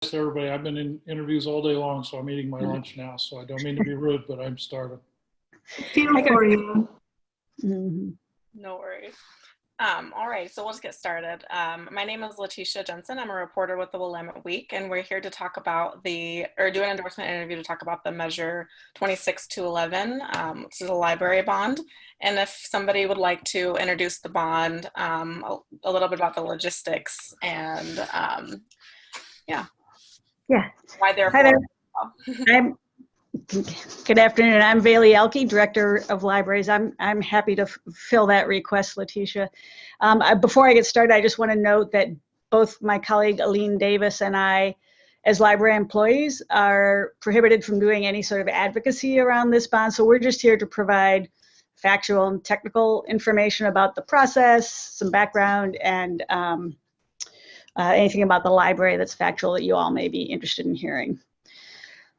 to everybody. I've been in interviews all day long, so I'm eating my lunch now. So I don't mean to be rude, but I'm starving. Feel for you. No worries. All right, so we'll just get started. My name is Letitia Jensen. I'm a reporter with the Willamette Week, and we're here to talk about do an endorsement interview to talk about the Measure 26-11, which is a library bond. And if somebody would like to introduce the bond, a little bit about the logistics and Yeah. Why they're Hi there. Good afternoon. I'm Bailey Elke, Director of Libraries. I'm happy to fill that request, Letitia. Before I get started, I just want to note that both my colleague Aline Davis and I, as library employees, are prohibited from doing any sort of advocacy around this bond. So we're just here to provide factual and technical information about the process, some background, and anything about the library that's factual that you all may be interested in hearing.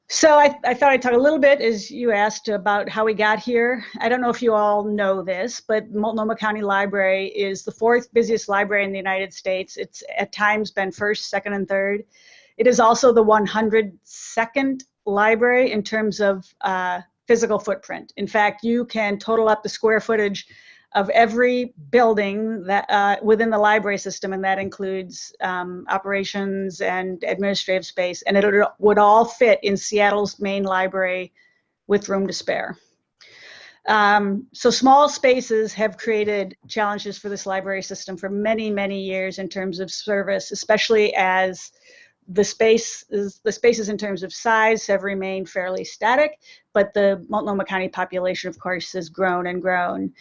So I thought I'd talk a little bit, as you asked, about how we got here. I don't know if you all know this, but Multnomah County Library is the 4th busiest library in the United States. It's at times been 1st, 2nd, and 3rd. It is also the 102nd library in terms of physical footprint. In fact, you can total up the square footage of every building that within the library system, and that includes operations and administrative space, and it would all fit in Seattle's main library with room to spare. So small spaces have created challenges for this library system for many, many years in terms of service, especially as the spaces in terms of size have remained fairly static, but the Multnomah County population, of course, has grown and grown.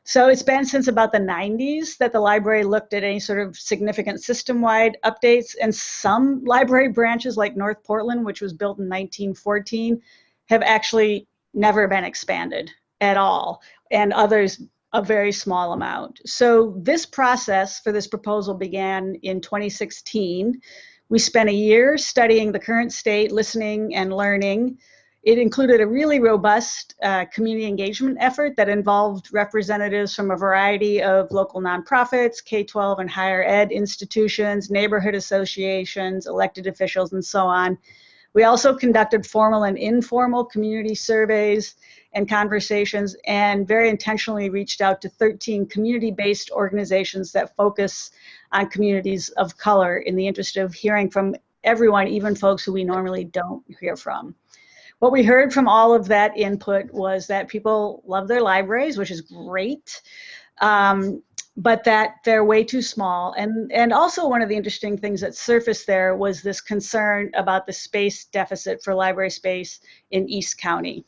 So it's been since about the 90s that the library looked at any sort of significant system-wide updates, and some library branches like North Portland, which was built in 1914, have actually never been expanded at all, and others a very small amount. So this process for this proposal began in 2016. We spent a year studying the current state, listening and learning. It included a really robust community engagement effort that involved representatives from a variety of local nonprofits, K-12 and higher ed institutions, neighborhood associations, elected officials, and so on. We also conducted formal and informal community surveys and conversations, and very intentionally reached out to 13 community-based organizations that focus on communities of color in the interest of hearing from everyone, even folks who we normally don't hear from. What we heard from all of that input was that people love their libraries, which is great, but that they're way too small. And also one of the interesting things that surfaced there was this concern about the space deficit for library space in East County.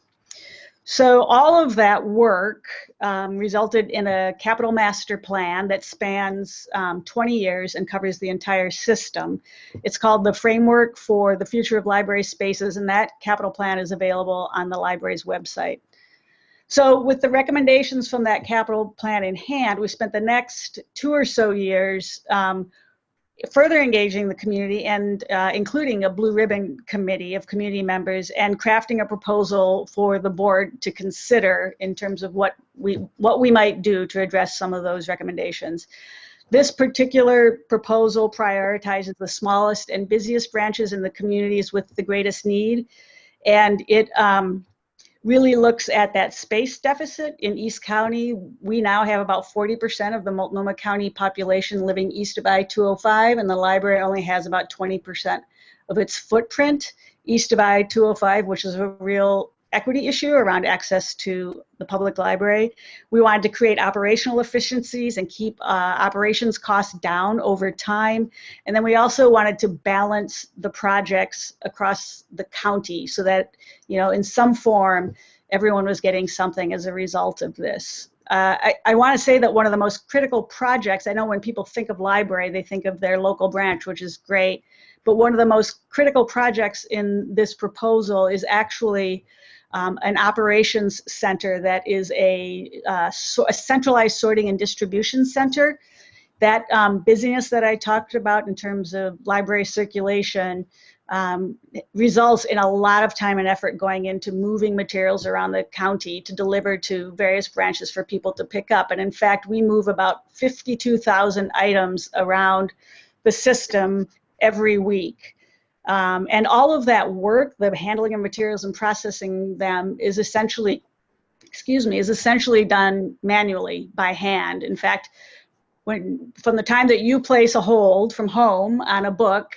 So all of that work resulted in a capital master plan that spans 20 years and covers the entire system. It's called the Framework for the Future of Library Spaces, and that capital plan is available on the library's website. So with the recommendations from that capital plan in hand, we spent the next 2 or so years further engaging the community and including a blue ribbon committee of community members and crafting a proposal for the board to consider in terms of what we might do to address some of those recommendations. This particular proposal prioritizes the smallest and busiest branches in the communities with the greatest need, and it really looks at that space deficit in East County. We now have about 40% of the Multnomah County population living east of I-205, and the library only has about 20% of its footprint east of I-205, which is a real equity issue around access to the public library. We wanted to create operational efficiencies and keep operations costs down over time. And then we also wanted to balance the projects across the county so that, in some form, everyone was getting something as a result of this. I want to say that one of the most critical projects, I know when people think of library, they think of their local branch, which is great, but one of the most critical projects in this proposal is actually an operations center that is a centralized sorting and distribution center. That busyness that I talked about in terms of library circulation results in a lot of time and effort going into moving materials around the county to deliver to various branches for people to pick up. And in fact, we move about 52,000 items around the system every week. And all of that work, the handling of materials and processing them, is essentially done manually by hand. In fact, from the time that you place a hold from home on a book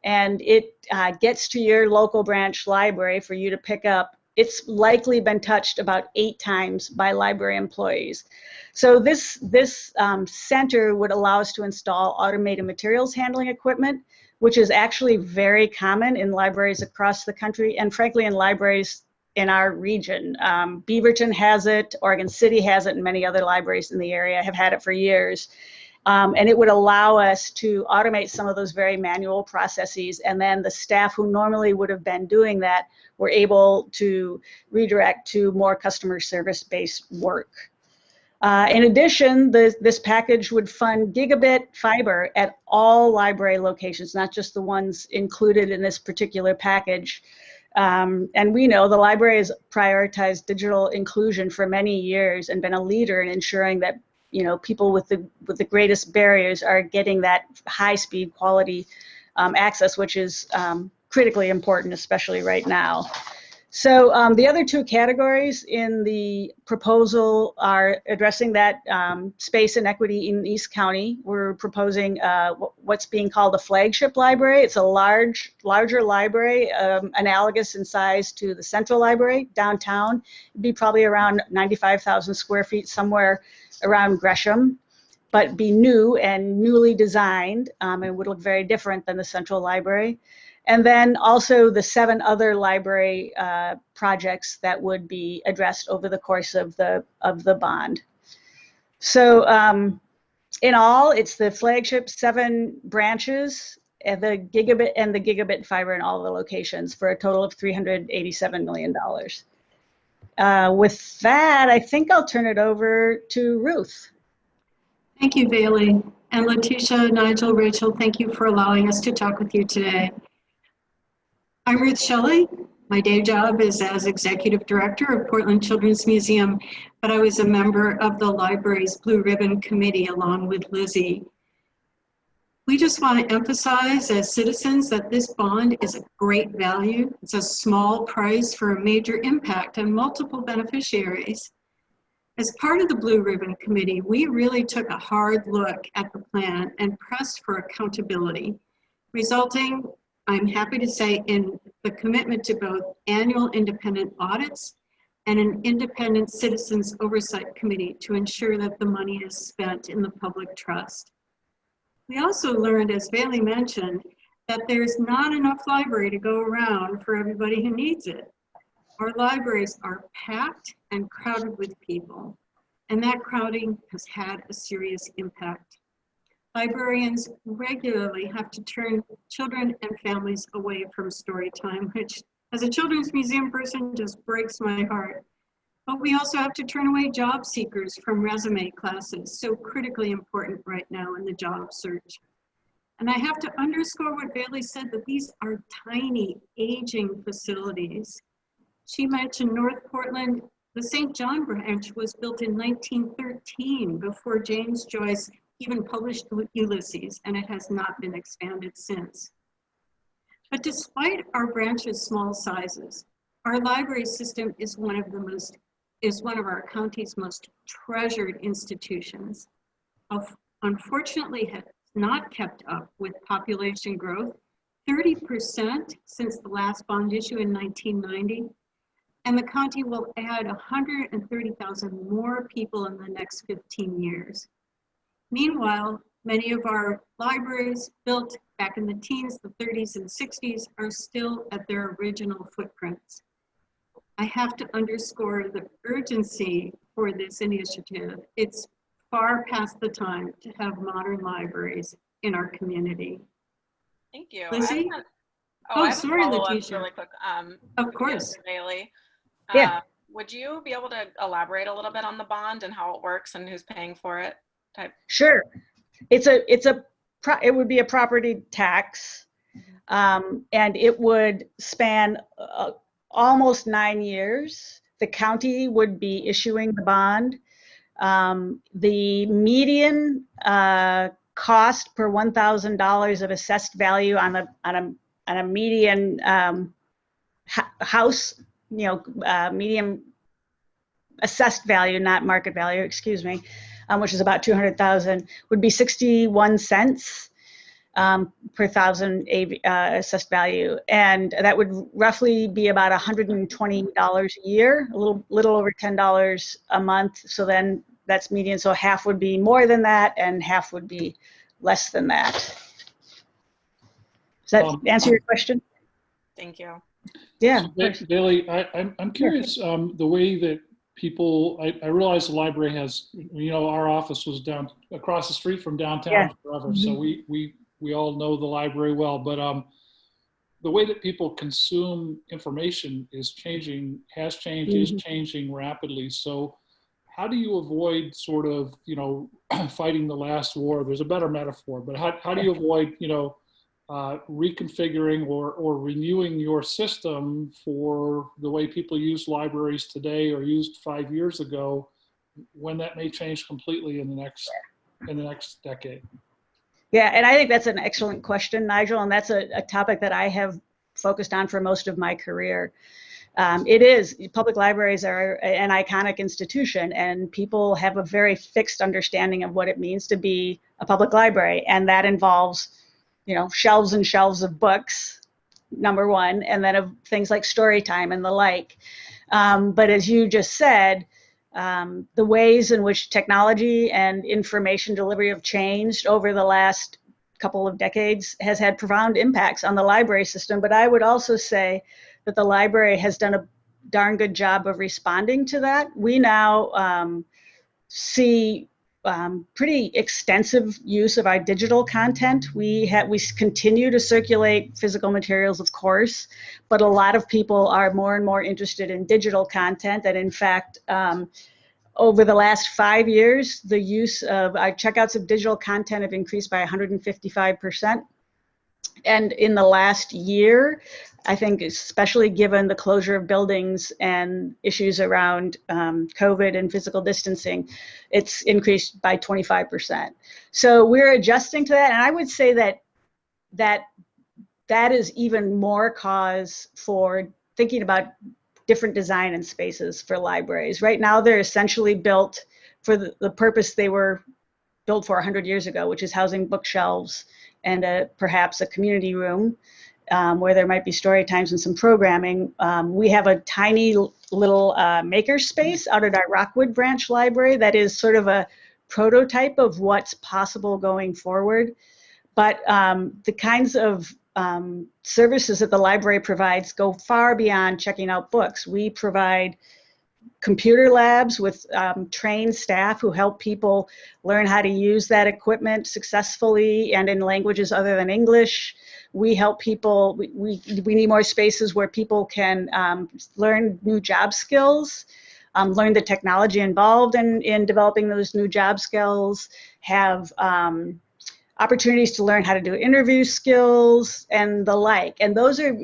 and it gets to your local branch library for you to pick up, it's likely been touched about 8 times by library employees. So this center would allow us to install automated materials handling equipment, which is actually very common in libraries across the country, and frankly in libraries in our region. Beaverton has it, Oregon City has it, and many other libraries in the area have had it for years. And it would allow us to automate some of those very manual processes, and then the staff who normally would have been doing that were able to redirect to more customer service-based work. In addition, this package would fund gigabit fiber at all library locations, not just the ones included in this particular package. And we know the library has prioritized digital inclusion for many years and been a leader in ensuring that people with the greatest barriers are getting that high-speed quality access, which is critically important, especially right now. So the other 2 categories in the proposal are addressing that space and equity in East County. We're proposing what's being called a flagship library. It's a larger library, analogous in size to the Central Library downtown. It'd be probably around 95,000 square feet, somewhere around Gresham, but be new and newly designed, and would look very different than the Central Library. And then also the 7 other library projects that would be addressed over the course of the bond. So in all, it's the flagship 7 branches and the gigabit fiber in all the locations for a total of $387 million. With that, I think I'll turn it over to Ruth. Thank you, Bailey. And Letitia, Nigel, Rachel, thank you for allowing us to talk with you today. I'm Ruth Shelly. My day job is as Executive Director of Portland Children's Museum, but I was a member of the library's Blue Ribbon Committee along with Lizzie. We just want to emphasize as citizens that this bond is a great value. It's a small price for a major impact on multiple beneficiaries. As part of the Blue Ribbon Committee, we really took a hard look at the plan and pressed for accountability, resulting, I'm happy to say, in the commitment to both annual independent audits and an independent citizens oversight committee to ensure that the money is spent in the public trust. We also learned, as Bailey mentioned, that there's not enough library to go around for everybody who needs it. Our libraries are packed and crowded with people, and that crowding has had a serious impact. Librarians regularly have to turn children and families away from story time, which as a children's museum person just breaks my heart. But we also have to turn away job seekers from resume classes, so critically important right now in the job search. And I have to underscore what Bailey said, that these are tiny, aging facilities. She mentioned North Portland. The St. John branch was built in 1913 before James Joyce even published Ulysses, and it has not been expanded since. But despite our branch's small sizes, our library system is one of our county's most treasured institutions. Unfortunately, has not kept up with population growth, 30% since the last bond issue in 1990, and the county will add 130,000 more people in the next 15 years. Meanwhile, many of our libraries built back in the teens, the 30s and 60s are still at their original footprints. I have to underscore the urgency for this initiative. It's far past the time to have modern libraries in our community. Thank you. Lizzie? Sorry, Letitia. Really quick. Of course. Bailey. Yeah. Would you be able to elaborate a little bit on the bond and how it works and who's paying for it? Sure. It would be a property tax, and it would span almost 9 years. The county would be issuing the bond. The median cost per $1,000 of assessed value on a median house, medium assessed value, not market value, excuse me, which is about 200,000, would be 61 cents per thousand assessed value. And that would roughly be about $120 a year, a little over $10 a month. So then that's median. So half would be more than that and half would be less than that. Does that answer your question? Thank you. Yeah. So, Bailey, I'm curious, the way that people, I realize the library has, our office was down across the street from downtown forever. So we all know the library well, but the way that people consume information is changing, has changed, is changing rapidly. So how do you avoid sort of, fighting the last war? There's a better metaphor, but how do you avoid, reconfiguring or renewing your system for the way people use libraries today or used 5 years ago, when that may change completely in the next decade? Yeah, and I think that's an excellent question, Nigel, and that's a topic that I have focused on for most of my career. Public libraries are an iconic institution, and people have a very fixed understanding of what it means to be a public library, and that involves shelves and shelves of books, number one, and then of things like story time and the like. But as you just said, the ways in which technology and information delivery have changed over the last couple of decades has had profound impacts on the library system. But I would also say that the library has done a darn good job of responding to that. We now see pretty extensive use of our digital content. We continue to circulate physical materials, of course, but a lot of people are more and more interested in digital content. And in fact, over the last 5 years, the use of our checkouts of digital content have increased by 155%. And in the last year, I think, especially given the closure of buildings and issues around COVID and physical distancing, it's increased by 25%. So we're adjusting to that. And I would say that is even more cause for thinking about different design and spaces for libraries. Right now, they're essentially built for the purpose they were built for 100 years ago, which is housing bookshelves and perhaps a community room where there might be story times and some programming. We have a tiny little maker space out at our Rockwood branch library that is sort of a prototype of what's possible going forward. But the kinds of services that the library provides go far beyond checking out books. We provide computer labs with trained staff who help people learn how to use that equipment successfully and in languages other than English. We help people, we need more spaces where people can learn new job skills, learn the technology involved in developing those new job skills, have opportunities to learn how to do interview skills and the like. And those are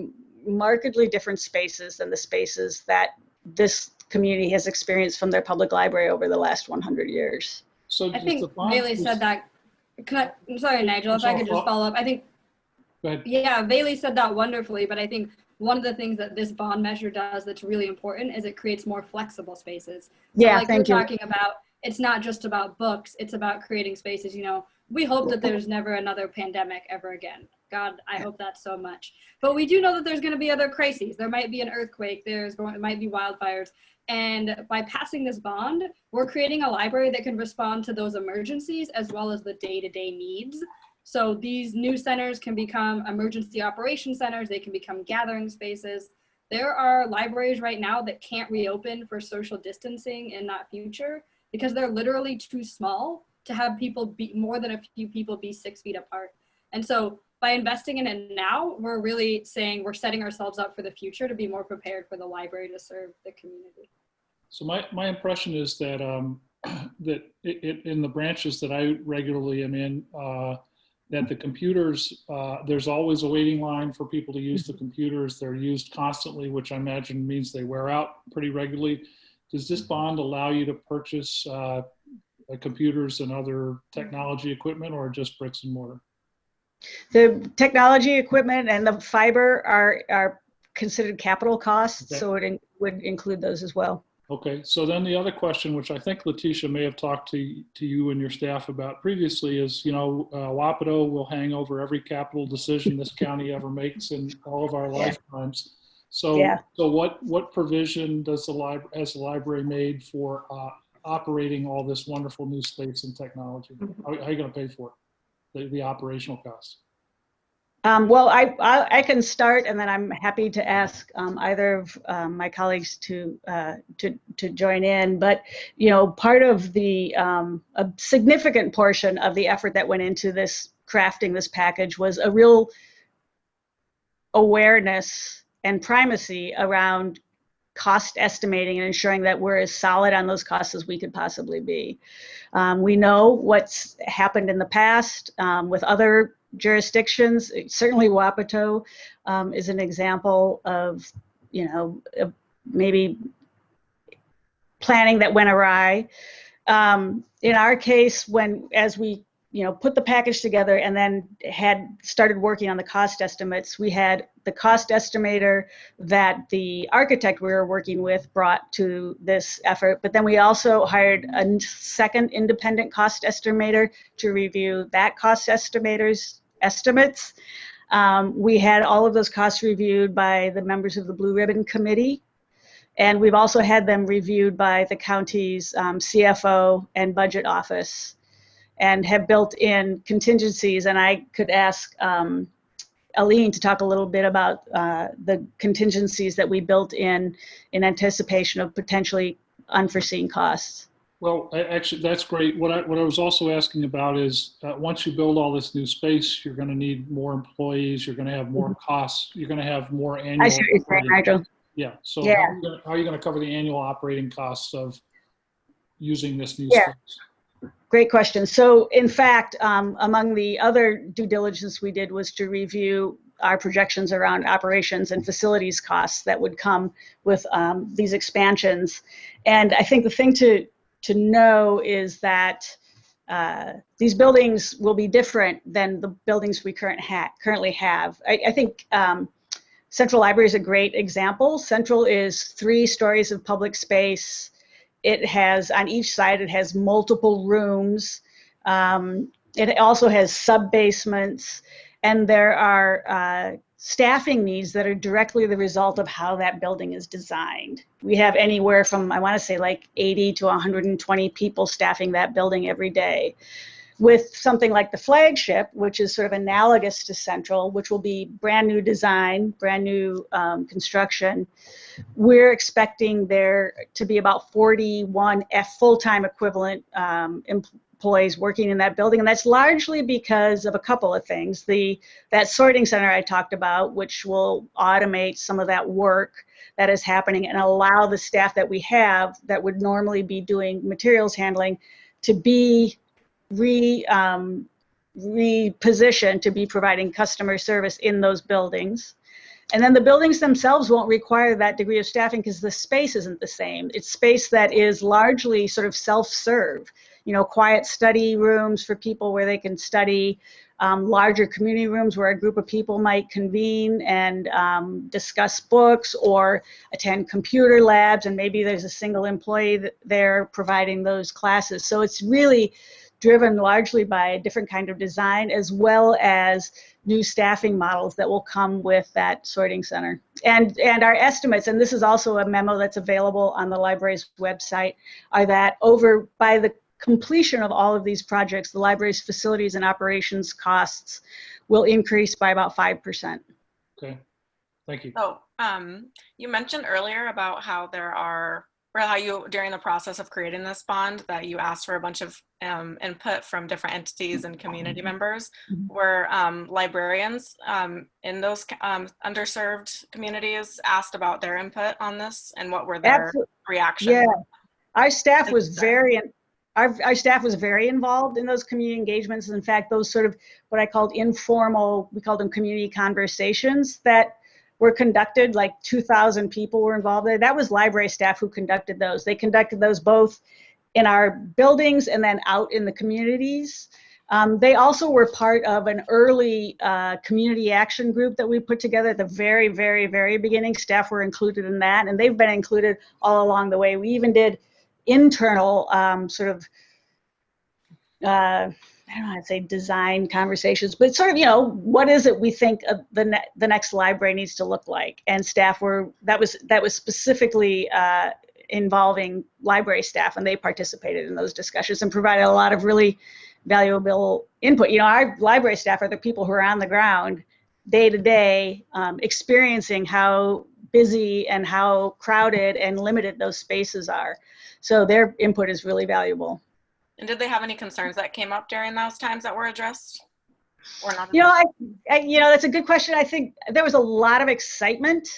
markedly different spaces than the spaces that this community has experienced from their public library over the last 100 years. So I think Bailey said that. I'm sorry, Nigel, if I could just follow up. I think, yeah, Bailey said that wonderfully, but I think one of the things that this bond measure does that's really important is it creates more flexible spaces. So yeah, like thank you're you. talking about, it's not just about books, it's about creating spaces. We hope that there's never another pandemic ever again. God, I hope that so much. But we do know that there's going to be other crises. There might be an earthquake, it might be wildfires. And by passing this bond, we're creating a library that can respond to those emergencies as well as the day-to-day needs. So these new centers can become emergency operation centers. They can become gathering spaces. There are libraries right now that can't reopen for social distancing in that future because they're literally too small to have more than a few people be 6 feet apart. And so by investing in it now, we're really saying we're setting ourselves up for the future to be more prepared for the library to serve the community. So my impression is that in the branches that I regularly am in, that the computers, there's always a waiting line for people to use the computers. They're used constantly, which I imagine means they wear out pretty regularly. Does this bond allow you to purchase computers and other technology equipment, or just bricks and mortar? The technology equipment and the fiber are considered capital costs, Okay. so it would include those as well. Okay, so then the other question, which I think Letitia may have talked to you and your staff about previously, is, Wapato will hang over every capital decision this county ever makes in all of our lifetimes. So, Yeah. so what provision does has the library made for operating all this wonderful new space and technology? How are you going to pay for it? The operational costs? Well, I can start, and then I'm happy to ask either of my colleagues to join in. But part of the a significant portion of the effort that went into crafting this package was a real awareness and primacy around cost estimating and ensuring that we're as solid on those costs as we could possibly be. We know what's happened in the past with other jurisdictions. Certainly Wapato is an example of, maybe planning that went awry. In our case, as we put the package together and then had started working on the cost estimates, we had the cost estimator that the architect we were working with brought to this effort, but then we also hired a second independent cost estimator to review that cost estimator's estimates. We had all of those costs reviewed by the members of the Blue Ribbon Committee, and we've also had them reviewed by the county's CFO and budget office, and have built in contingencies. And I could ask Aline to talk a little bit about the contingencies that we built in anticipation of potentially unforeseen costs. Well, actually, that's great. What I was also asking about is once you build all this new space, you're going to need more employees. You're going to have more costs. You're going to have more annual. I see what you're saying, Nigel. Yeah. So Yeah. how are you going to cover the annual operating costs of using this new Yeah. space? Great question. So in fact, among the other due diligence we did was to review our projections around operations and facilities costs that would come with these expansions. And I think the thing to know is that these buildings will be different than the buildings we currently have. I think Central Library is a great example. Central is 3 stories of public space. It has, on each side, it has multiple rooms. It also has sub-basements, and there are staffing needs that are directly the result of how that building is designed. We have anywhere from, I want to say, like 80 to 120 people staffing that building every day. With something like the flagship, which is sort of analogous to Central, which will be brand new design, brand new construction, we're expecting there to be about 41 full-time equivalent employees working in that building. And that's largely because of a couple of things. That sorting center I talked about, which will automate some of that work that is happening and allow the staff that we have that would normally be doing materials handling to be repositioned to be providing customer service in those buildings. And then the buildings themselves won't require that degree of staffing because the space isn't the same. It's space that is largely sort of self-serve, quiet study rooms for people where they can study, larger community rooms where a group of people might convene and discuss books or attend computer labs, and maybe there's a single employee there providing those classes. So it's really driven largely by a different kind of design, as well as new staffing models that will come with that sorting center. And our estimates, and this is also a memo that's available on the library's website, are that by the completion of all of these projects, the library's facilities and operations costs will increase by about 5%. Okay, thank you. So you mentioned earlier about how how you, during the process of creating this bond, that you asked for a bunch of input from different entities and community members. Were librarians in those underserved communities asked about their input on this, and what were their reactions? Yeah, our staff was very involved in those community engagements. In fact, those sort of what I called informal, we called them community conversations that were conducted, like 2,000 people were involved there. That was library staff who conducted those. They conducted those both in our buildings and then out in the communities. They also were part of an early community action group that we put together at the very, very, very beginning. Staff were included in that, and they've been included all along the way. We even did internal sort of, I don't know how to say design conversations, but sort of, you know, what is it we think the next library needs to look like? And staff were, that was specifically involving library staff, and they participated in those discussions and provided a lot of really valuable input. You know, our library staff are the people who are on the ground day to day, experiencing how busy and how crowded and limited those spaces are. So their input is really valuable. And did they have any concerns that came up during those times that were addressed? Or not? You know, you know, that's a good question. I think there was a lot of excitement.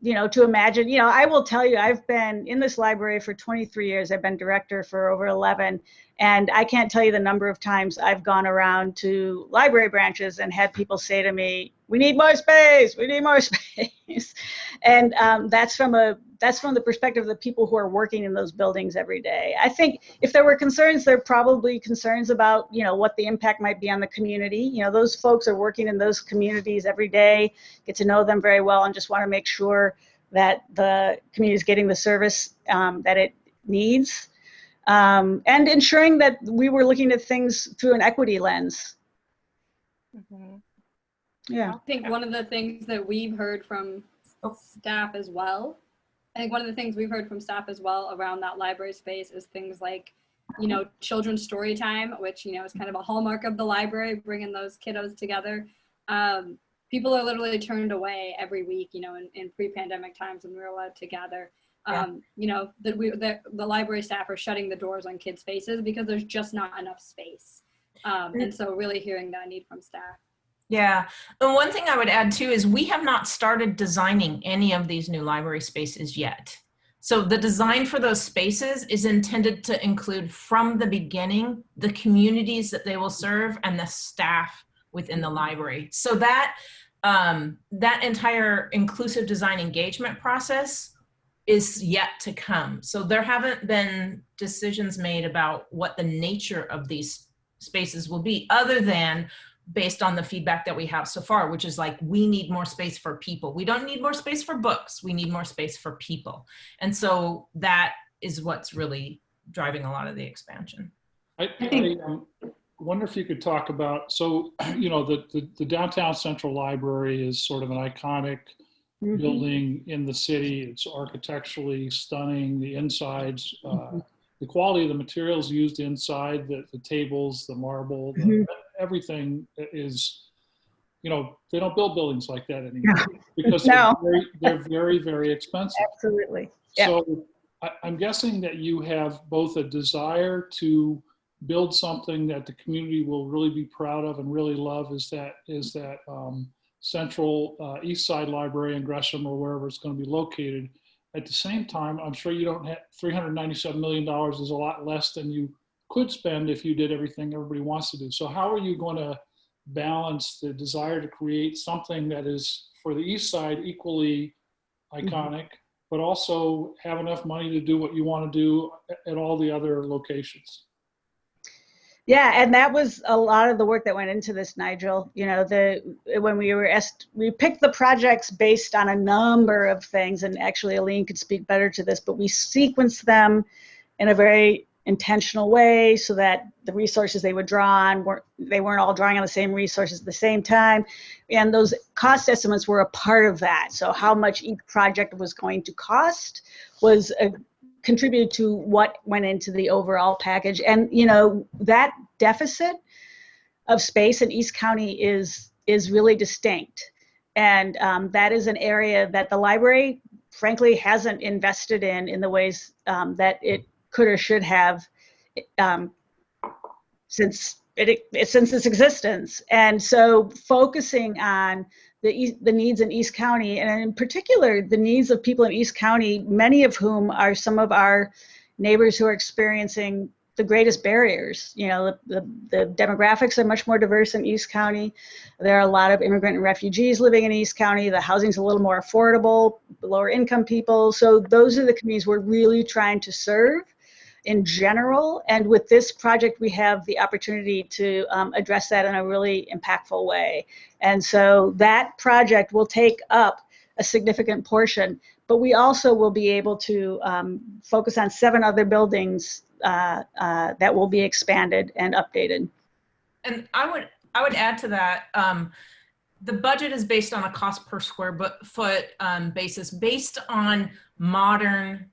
You know, to imagine, you know, I will tell you, I've been in this library for 23 years. I've been director for over 11. And I can't tell you the number of times I've gone around to library branches and had people say to me, we need more space, we need more space. And that's from the perspective of the people who are working in those buildings every day. I think if there were concerns, there are probably concerns about, you know, what the impact might be on the community. You know, those folks are working in those communities every day, get to know them very well, and just want to make sure that the community is getting the service that it needs. And ensuring that we were looking at things through an equity lens. Mm-hmm. Yeah. I think one of the things that we've heard from staff as well, around that library space is things like, you know, children's story time, which, you know, is kind of a hallmark of the library, bringing those kiddos together. People are literally turned away every week, you know, in pre-pandemic times when we were allowed to gather. You know, the library staff are shutting the doors on kids' faces because there's just not enough space. And so really hearing that need from staff. Yeah, and one thing I would add too is we have not started designing any of these new library spaces yet. So the design for those spaces is intended to include from the beginning the communities that they will serve and the staff within the library. So that that entire inclusive design engagement process is yet to come. So there haven't been decisions made about what the nature of these spaces will be, other than based on the feedback that we have so far, which is like, we need more space for people. We don't need more space for books. We need more space for people. And so that is what's really driving a lot of the expansion. I wonder if you could talk about, so, you know, the downtown Central Library is sort of an iconic building in the city. It's architecturally stunning. The insides, the quality of the materials used inside, the tables, the marble, everything is, you know, they don't build buildings like that anymore because they're very, very expensive. Absolutely. So I'm guessing that you have both a desire to build something that the community will really be proud of and really love, is that Central East Side Library in Gresham or wherever it's going to be located. At the same time, I'm sure you don't have $397 million is a lot less than you could spend if you did everything everybody wants to do. So how are you going to balance the desire to create something that is for the East Side equally iconic, but also have enough money to do what you want to do at all the other locations? Yeah, and that was a lot of the work that went into this, Nigel. You know, when we picked the projects based on a number of things, and actually Aline could speak better to this, but we sequenced them in a very intentional way so that the resources they would draw on weren't all drawing on the same resources at the same time. And those cost estimates were a part of that. So how much each project was going to cost was contributed to what went into the overall package. And, you know, that deficit of space in East County is really distinct. And that is an area that the library, frankly, hasn't invested in the ways that it could or should have since its existence. And so focusing on the needs in East County, and in particular, the needs of people in East County, many of whom are some of our neighbors who are experiencing the greatest barriers. You know, the demographics are much more diverse in East County. There are a lot of immigrant and refugees living in East County. The housing's a little more affordable, lower income people. So those are the communities we're really trying to serve. in general. And with this project, we have the opportunity to address that in a really impactful way. And so that project will take up a significant portion, but we also will be able to focus on 7 other buildings that will be expanded and updated. And I would add to that, the budget is based on a cost per square foot basis, based on modern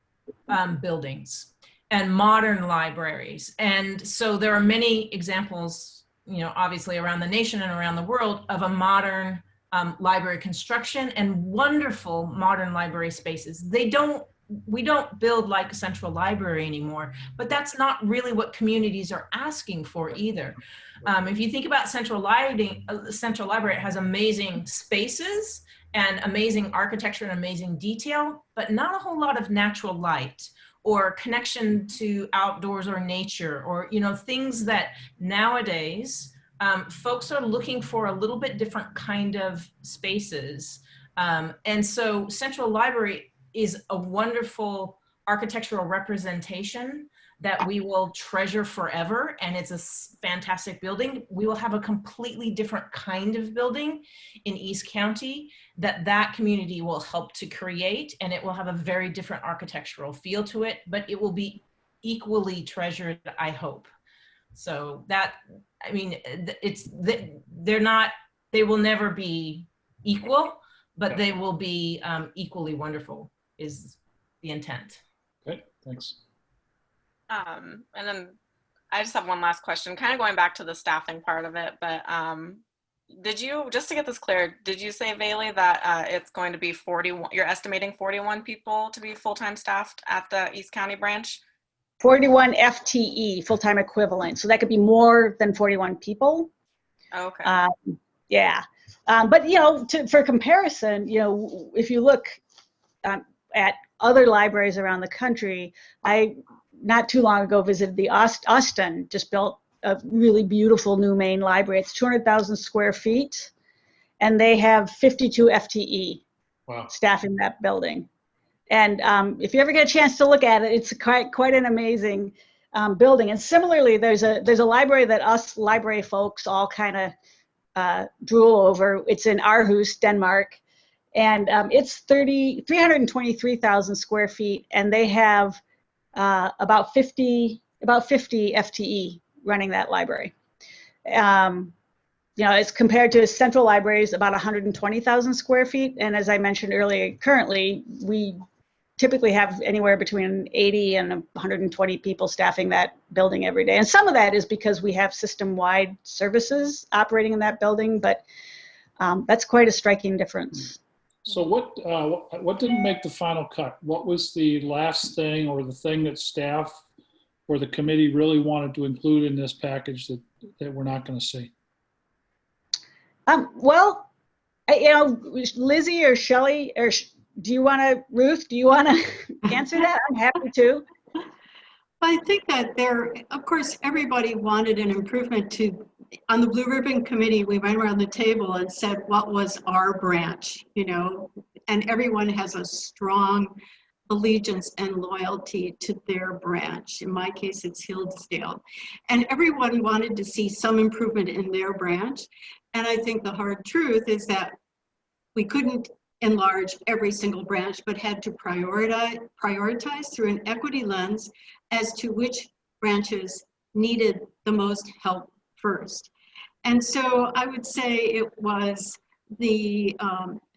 buildings and modern libraries. And so there are many examples, you know, obviously around the nation and around the world, of a modern library construction and wonderful modern library spaces. We don't build like a central library anymore, but that's not really what communities are asking for either. If you think about Central Library, it has amazing spaces and amazing architecture and amazing detail, but not a whole lot of natural light or connection to outdoors or nature, or, you know, things that nowadays folks are looking for a little bit different kind of spaces. And so Central Library is a wonderful architectural representation that we will treasure forever, and it's a fantastic building. We will have a completely different kind of building in East County that community will help to create, and it will have a very different architectural feel to it, but it will be equally treasured, I hope. So that, I mean, they will never be equal, but they will be equally wonderful is the intent. Okay, thanks. And then I just have one last question, kind of going back to the staffing part of it, but did you, just to get this clear, did you say, Bailey, that it's going to be 41, you're estimating 41 people to be full-time staffed at the East County branch? 41 FTE, full-time equivalent. So that could be more than 41 people. Okay. Yeah. But, you know, for comparison, you know, if you look at other libraries around the country, I not too long ago visited the Austin, just built a really beautiful new main library. It's 200,000 square feet, and they have 52 FTE staffing that building. And if you ever get a chance to look at it, it's quite an amazing building. And similarly, there's a library that us library folks all kind of drool over. It's in Aarhus, Denmark, and it's 323,000 square feet, and they have about 50 FTE running that library. You know, it's compared to Central Libraries, about 120,000 square feet. And as I mentioned earlier, currently we typically have anywhere between 80 and 120 people staffing that building every day. And some of that is because we have system-wide services operating in that building, but that's quite a striking difference. So what didn't make the final cut? What was the last thing, or the thing that staff or the committee really wanted to include in this package that we're not going to see? Well, you know, Lizzie or Shelly, or do you want to, Ruth, do you want to answer that? I'm happy to. I think that of course, everybody wanted an improvement on the Blue Ribbon Committee. We went around the table and said, what was our branch, you know, and everyone has a strong allegiance and loyalty to their branch. In my case, it's Hillsdale. And everyone wanted to see some improvement in their branch. And I think the hard truth is that we couldn't enlarge every single branch, but had to prioritize through an equity lens as to which branches needed the most help first. And so I would say it was the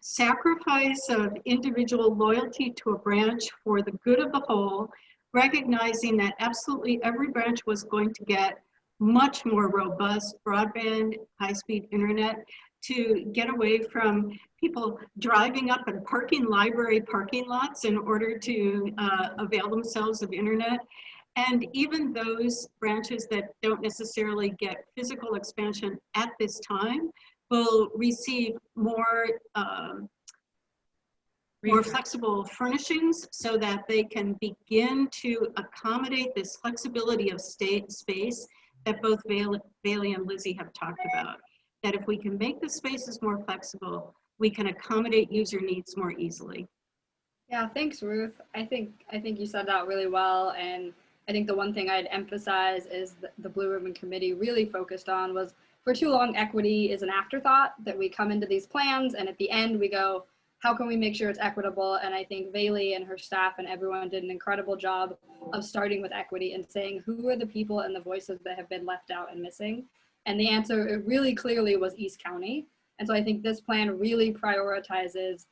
sacrifice of individual loyalty to a branch for the good of the whole, recognizing that absolutely every branch was going to get much more robust broadband, high-speed internet, to get away from people driving up and parking library parking lots in order to avail themselves of internet. And even those branches that don't necessarily get physical expansion at this time will receive more flexible furnishings so that they can begin to accommodate this flexibility of space that both Bailey and Lizzie have talked about. That if we can make the spaces more flexible, we can accommodate user needs more easily. Yeah, thanks, Ruth. I think you said that really well, and I think the one thing I'd emphasize is the Blue Ribbon Committee really focused on was, for too long, equity is an afterthought, that we come into these plans and at the end we go, how can we make sure it's equitable? And I think Bailey and her staff and everyone did an incredible job of starting with equity and saying, who are the people and the voices that have been left out and missing? And the answer, it really clearly was East County. And so I think this plan really prioritizes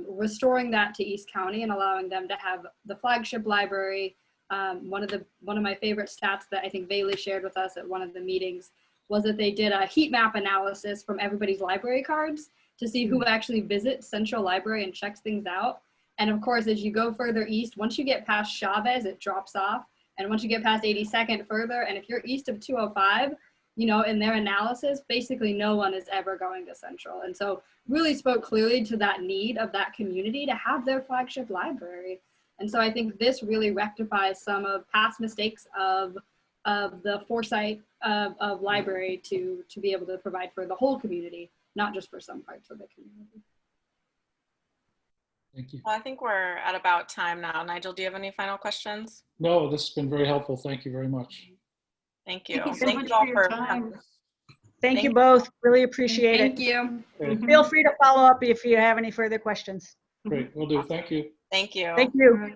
restoring that to East County and allowing them to have the flagship library. One of my favorite stats that I think Bailey shared with us at one of the meetings was that they did a heat map analysis from everybody's library cards to see who actually visits Central Library and checks things out. And of course, as you go further east, once you get past Chavez, it drops off. And once you get past 82nd further, and if you're east of 205, you know, in their analysis, basically no one is ever going to Central. And so really spoke clearly to that need of that community to have their flagship library. And so I think this really rectifies some of past mistakes of the foresight of library to be able to provide for the whole community, not just for some parts of the community. Thank you. Well, I think we're at about time now. Nigel, do you have any final questions? No, this has been very helpful. Thank you very much. Thank you. Thank you so much for your time. Thank you both. Really appreciate it. Thank you. Okay, Feel free to follow up if you have any further questions. great. Will do. Thank you. Thank you. Thank you.